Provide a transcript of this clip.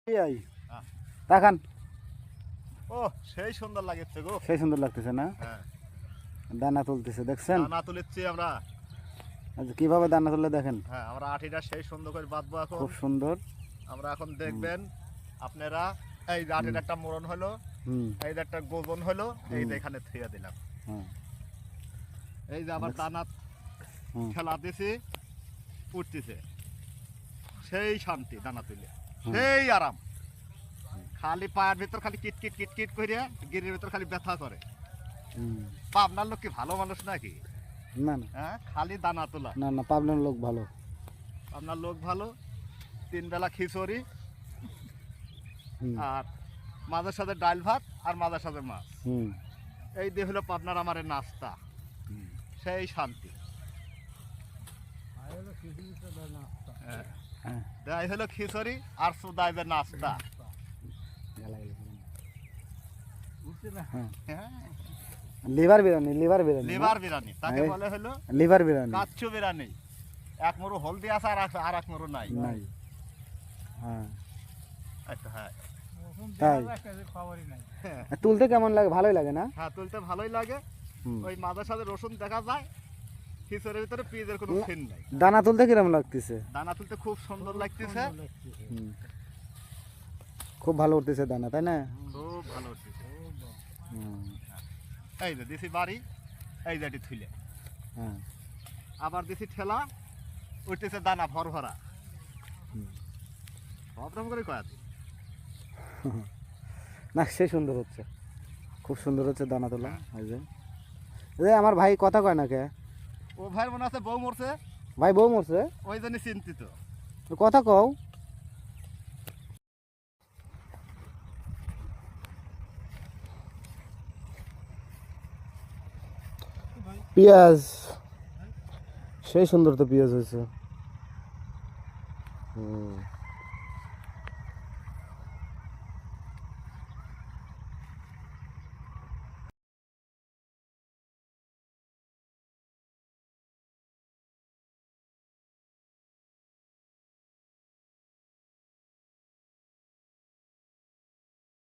এই দেখান। ও সেই সুন্দর লাগছে গো, সেই সুন্দর লাগতেছে না? হ্যাঁ দানা তুলতেছে, দেখছেন? দানা তুলেছি আমরা। আচ্ছা, কিভাবে দানা তুলে দেখেন। হ্যাঁ আমরা আঠিটা সেই সুন্দর করে বাঁধবো এখন। খুব সুন্দর। আমরা এখন দেখবেন আপনারা, এই যে আঠির একটা মোড়ন হলো, এই যে একটা গোবন হলো, এই যে এখানে থুয়ে দিলাম। এই যে আবার দানা খেলা দিছি, উঠতেছে, সেই শান্তি দানা তুলে, সেই আরাম। খালি পায়ের ভিতর খালি কিটকিট কিটকিট করে, গিরির ভিতর খালি ব্যথা করে। পাবনার লোক কি ভালো মানুষ নাকি? না না, হ্যাঁ খালি দানা তোলা। না না, পাবনার লোক ভালো। আপনার লোক ভালো, 3 বেলা খিচুড়ি আর মাঝের সাথে ডাল ভাত আর মাঝের সাথে মাছ, এই দিয়ে হলো পাবনার আমার নাস্তা, সেই শান্তি। এই হলো খিচুড়ি আর সুদাইবের নাস্তা। Liver biryani, liver biryani, liver biryani তাকে বলে হলো লিভার বিরিয়ানি, কাচ্চু বিরিয়ানি। এক মুরু হলদি আছে আর এক মুরু নাই। হ্যাঁ হ্যাঁ তাই তুলতে কেমন লাগে? ভালোই লাগে না? হ্যাঁ তুলতে ভালোই লাগে। ওই মাঝের সাথে রসুন দেখা যায়, খিচুড়ির ভিতরে পেঁয়াজের কোনো সিন নাই। দানা তুলতে কিরকম লাগতেছে? দানা তুলতে খুব সুন্দর লাগতেছে, খুব ভালো উঠতেছে দানা, তাই না? খুব ভালো উঠতেছে। এই যে দিছি বাড়ি, এই যে এটি থুলে, আবার দিছি ঠেলা, উঠতেছে দানা ভর ভরা। ভদ্রম করে কয়া না, সে সুন্দর হচ্ছে, খুব সুন্দর হচ্ছে দানা তোলা। এই যে আমার ভাই কথা কয় না কে? ও ভাই মনে আছে বউ মরছে, ভাই বউ মরছে, ওই জন্য চিন্তিত। কথা কও। পেঁয়াজ সেই সুন্দর তো পেঁয়াজ হয়েছে।